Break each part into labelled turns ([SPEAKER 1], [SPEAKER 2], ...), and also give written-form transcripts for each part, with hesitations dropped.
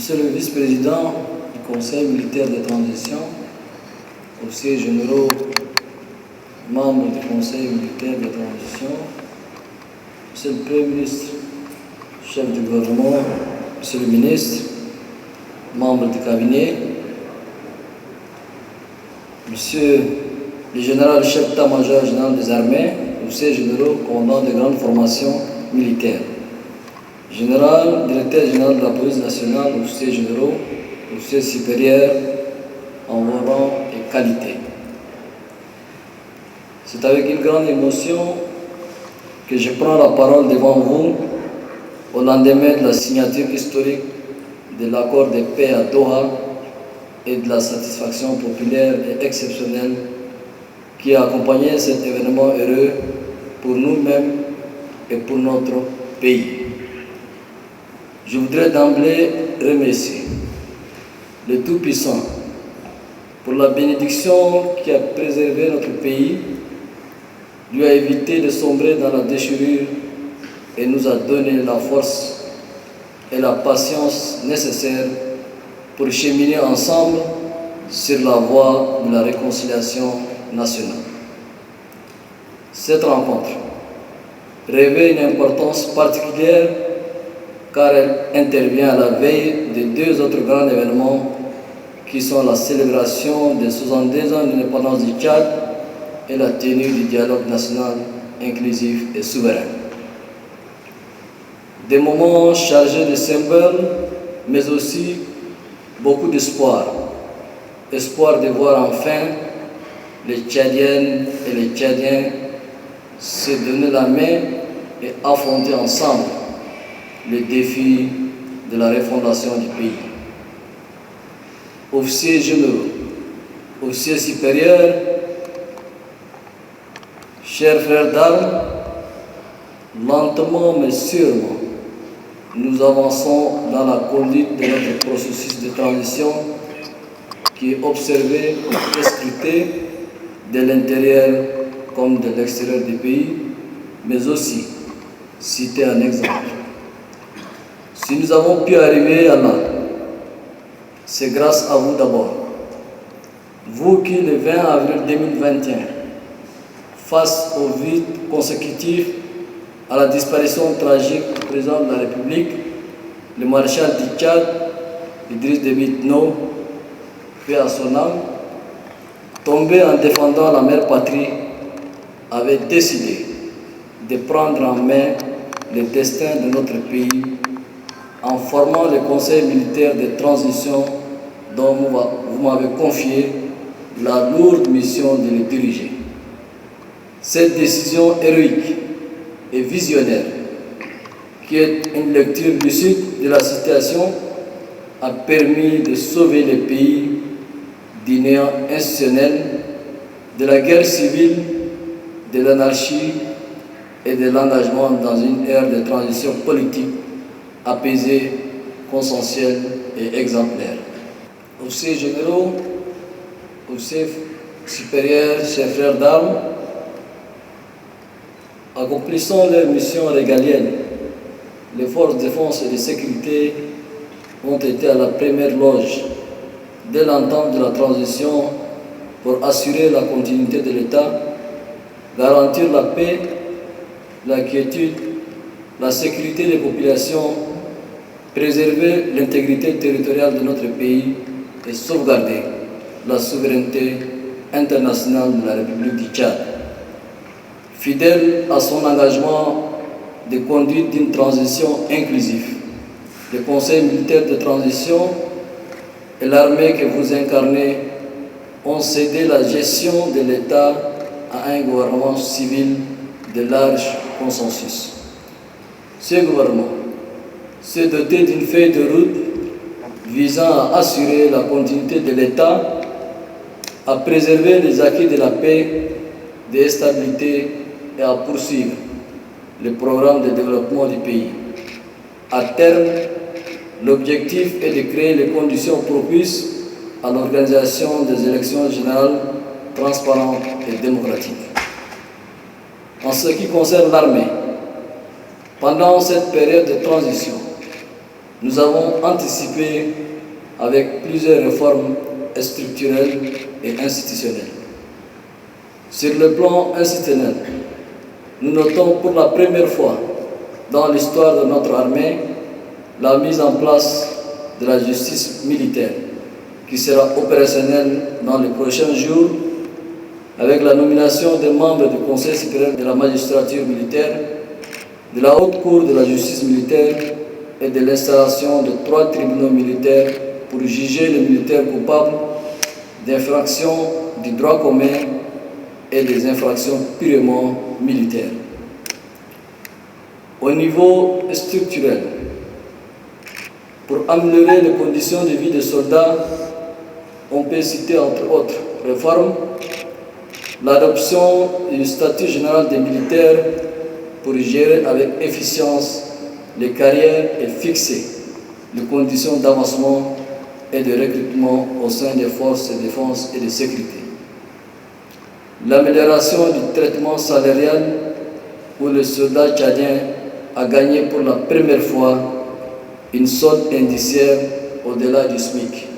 [SPEAKER 1] Monsieur le vice-président du Conseil militaire de transition, officiers généraux, membres du Conseil militaire de transition, Monsieur le Premier ministre, chef du gouvernement, Monsieur le ministre, membres du cabinet, Monsieur le général chef d'état-major général des armées, officiers généraux, commandant des grandes formations militaires, général, directeur général de la police nationale, officiers généraux, officiers supérieurs en rang et qualité. C'est avec une grande émotion que je prends la parole devant vous au lendemain de la signature historique de l'accord de paix à Doha et de la satisfaction populaire et exceptionnelle qui a accompagné cet événement heureux pour nous-mêmes et pour notre pays. Je voudrais d'emblée remercier le Tout-Puissant pour la bénédiction qui a préservé notre pays, lui a évité de sombrer dans la déchirure et nous a donné la force et la patience nécessaires pour cheminer ensemble sur la voie de la réconciliation nationale. Cette rencontre revêt une importance particulière car elle intervient à la veille de deux autres grands événements qui sont la célébration des 72 ans de l'indépendance du Tchad et la tenue du dialogue national inclusif et souverain. Des moments chargés de symboles, mais aussi beaucoup d'espoir. Espoir de voir enfin les Tchadiennes et les Tchadiens se donner la main et affronter ensemble les défis de la refondation du pays. Officiers généraux, officiers supérieurs, chers frères d'armes, lentement mais sûrement, nous avançons dans la conduite de notre processus de transition qui est observé et scruté de l'intérieur comme de l'extérieur du pays, mais aussi cité un exemple. Si nous avons pu arriver à là, c'est grâce à vous d'abord. Vous qui, le 20 avril 2021, face au vide consécutif à la disparition tragique du président de la République, le maréchal du Tchad, Idriss Déby Itno, paix à son âme, tombé en défendant la mère patrie, avait décidé de prendre en main le destin de notre pays en formant le Conseil militaire de transition dont vous m'avez confié la lourde mission de le diriger. Cette décision héroïque et visionnaire, qui est une lecture lucide de la situation, a permis de sauver le pays du néant institutionnel, de la guerre civile, de l'anarchie et de l'engagement dans une ère de transition politique apaisée, consensuelle et exemplaire. Officiers généraux, officiers supérieurs, chers frères d'armes, accomplissant leur mission régalienne, les forces de défense et de sécurité ont été à la première loge dès l'entame de la transition pour assurer la continuité de l'État, garantir la paix, la quiétude, la sécurité des populations, préserver l'intégrité territoriale de notre pays et sauvegarder la souveraineté internationale de la République du Tchad. Fidèle à son engagement de conduite d'une transition inclusive, le Conseil militaire de transition et l'armée que vous incarnez ont cédé la gestion de l'État à un gouvernement civil de large consensus. Ce gouvernement s'est doté d'une feuille de route visant à assurer la continuité de l'État, à préserver les acquis de la paix, de la stabilité et à poursuivre le programme de développement du pays. À terme, l'objectif est de créer les conditions propices à l'organisation des élections générales transparentes et démocratiques. En ce qui concerne l'armée, pendant cette période de transition, nous avons anticipé avec plusieurs réformes structurelles et institutionnelles. Sur le plan institutionnel, nous notons pour la première fois dans l'histoire de notre armée la mise en place de la justice militaire, qui sera opérationnelle dans les prochains jours avec la nomination des membres du Conseil supérieur de la magistrature militaire, de la Haute Cour de la justice militaire et de l'installation de 3 tribunaux militaires pour juger les militaires coupables d'infractions du droit commun et des infractions purement militaires. Au niveau structurel, pour améliorer les conditions de vie des soldats, on peut citer entre autres réformes, l'adoption du statut général des militaires pour gérer avec efficience les carrières et fixer les conditions d'avancement et de recrutement au sein des forces de défense et de sécurité. L'amélioration du traitement salarial où le soldat tchadien a gagné pour la première fois une solde indiciaire au-delà du SMIC.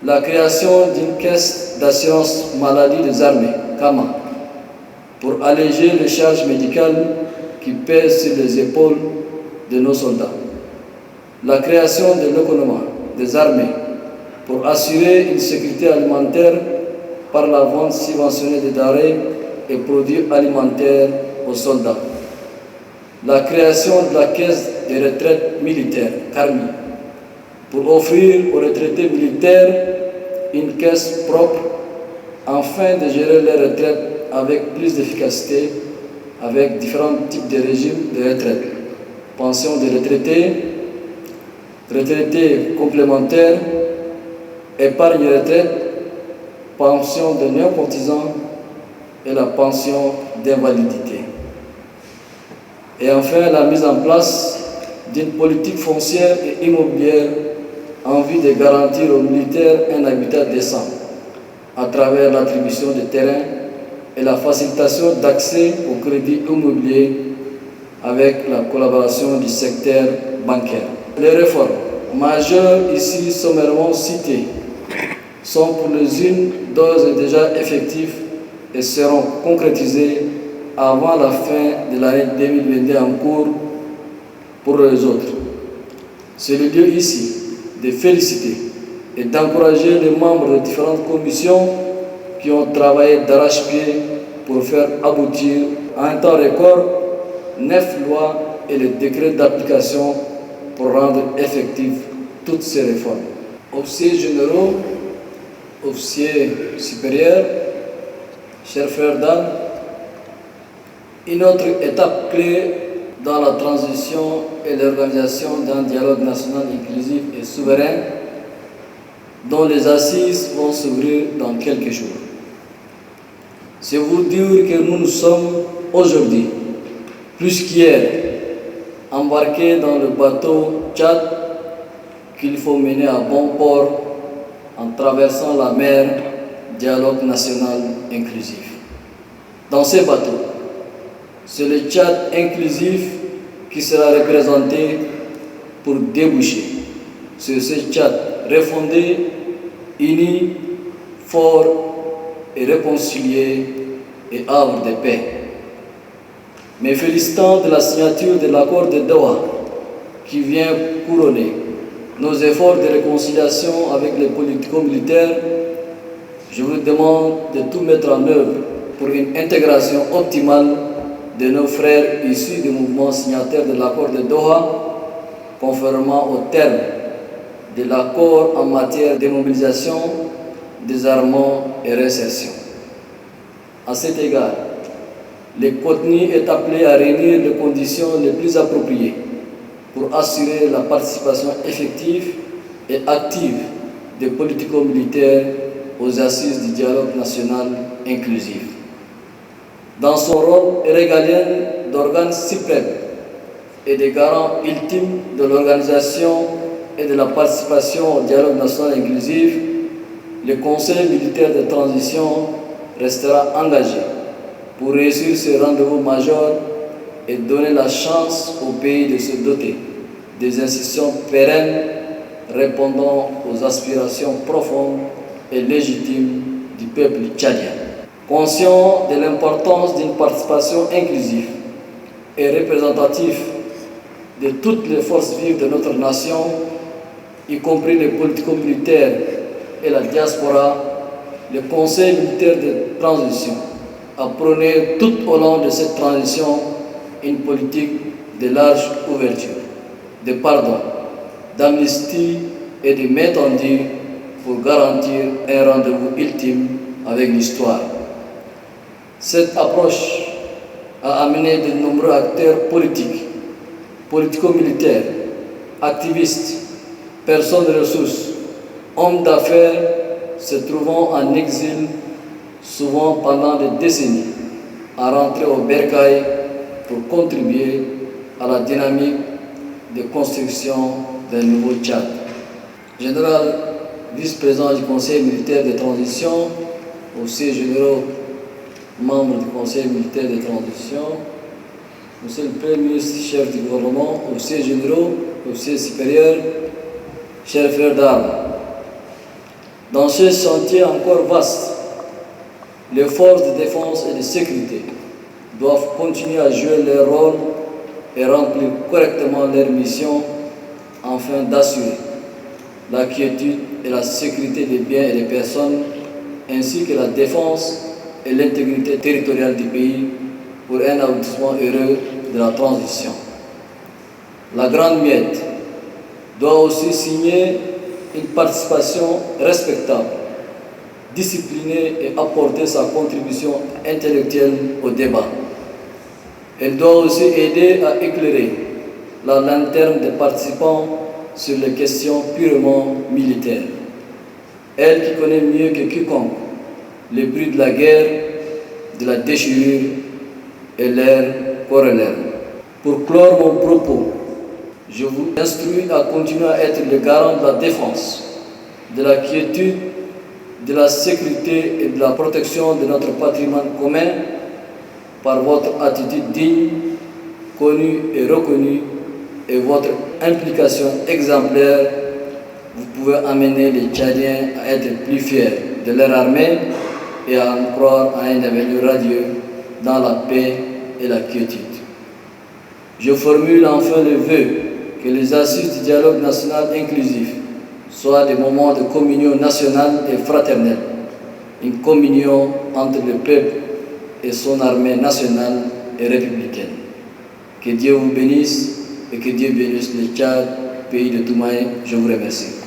[SPEAKER 1] La création d'une caisse d'assurance maladie des armées, CAMA, pour alléger les charges médicales qui pèsent sur les épaules de nos soldats. La création de l'économie des armées pour assurer une sécurité alimentaire par la vente subventionnée de denrées et produits alimentaires aux soldats. La création de la caisse de retraite militaire, CARMI, pour offrir aux retraités militaires une caisse propre afin de gérer les retraites avec plus d'efficacité, avec différents types de régimes de retraite. Pension des retraités, retraités complémentaires, épargne retraite, pension de néo-cotisants et la pension d'invalidité. Et enfin, la mise en place d'une politique foncière et immobilière en vue de garantir aux militaires un habitat décent à travers l'attribution de terrains et la facilitation d'accès au crédit immobilier avec la collaboration du secteur bancaire. Les réformes majeures ici sommairement citées sont pour les unes d'ores et déjà effectives et seront concrétisées avant la fin de l'année 2022 en cours pour les autres. C'est le lieu ici de féliciter et d'encourager les membres de différentes commissions qui ont travaillé d'arrache-pied pour faire aboutir en un temps record 9 lois et les décrets d'application pour rendre effectives toutes ces réformes. Officiers généraux, officiers supérieurs, chers frères d'armes, une autre étape clé dans la transition et l'organisation d'un dialogue national inclusif et souverain dont les assises vont s'ouvrir dans quelques jours. C'est vous dire que nous sommes aujourd'hui, plus qu'hier, embarqués dans le bateau Tchad qu'il faut mener à bon port en traversant la mer Dialogue national inclusif. Dans ces bateaux, c'est le Tchad inclusif qui sera représenté pour déboucher sur ce Tchad refondé, uni, fort et réconcilié et havre de paix. Mais félicitant de la signature de l'accord de Doha qui vient couronner nos efforts de réconciliation avec les politico-militaires, je vous demande de tout mettre en œuvre pour une intégration optimale de nos frères issus du mouvement signataire de l'accord de Doha, conformément au terme de l'accord en matière de mobilisation, désarmement et réinsertion. À cet égard, le contenu est appelé à réunir les conditions les plus appropriées pour assurer la participation effective et active des politico-militaires aux assises du dialogue national inclusif. Dans son rôle régalien d'organe suprême et de garant ultime de l'organisation et de la participation au dialogue national inclusif, le Conseil militaire de transition restera engagé pour réussir ce rendez-vous majeur et donner la chance au pays de se doter des institutions pérennes répondant aux aspirations profondes et légitimes du peuple tchadien. Conscient de l'importance d'une participation inclusive et représentative de toutes les forces vives de notre nation, y compris les politico-militaires et la diaspora, le Conseil militaire de transition a prôné tout au long de cette transition une politique de large ouverture, de pardon, d'amnistie et de main tendue pour garantir un rendez-vous ultime avec l'histoire. Cette approche a amené de nombreux acteurs politiques, politico-militaires, activistes, personnes de ressources, hommes d'affaires se trouvant en exil, souvent pendant des décennies, à rentrer au bercail pour contribuer à la dynamique de construction d'un nouveau Tchad. Général, vice-président du Conseil militaire de transition, officiers généraux, membres du Conseil militaire de transition, monsieur le Premier ministre, chef du gouvernement, officiers généraux, officiers supérieurs, chers frères d'armes. Dans ce chantier encore vaste, les forces de défense et de sécurité doivent continuer à jouer leur rôle et remplir correctement leur mission afin d'assurer la quiétude et la sécurité des biens et des personnes, ainsi que la défense et l'intégrité territoriale du pays pour un aboutissement heureux de la transition. La Grande Miette doit aussi signer une participation respectable, disciplinée et apporter sa contribution intellectuelle au débat. Elle doit aussi aider à éclairer la lanterne des participants sur les questions purement militaires. Elle qui connaît mieux que quiconque les bruits de la guerre, de la déchirure et leurs corollaires. Pour clore mon propos, je vous instruis à continuer à être le garant de la défense, de la quiétude, de la sécurité et de la protection de notre patrimoine commun par votre attitude digne, connue et reconnue, et votre implication exemplaire. Vous pouvez amener les Tchadiens à être plus fiers de leur armée et à en croire à un avenir radieux dans la paix et la quiétude. Je formule enfin le vœu que les assises du dialogue national inclusif soient des moments de communion nationale et fraternelle, une communion entre le peuple et son armée nationale et républicaine. Que Dieu vous bénisse et que Dieu bénisse le Tchad, pays de Toumaï. Je vous remercie.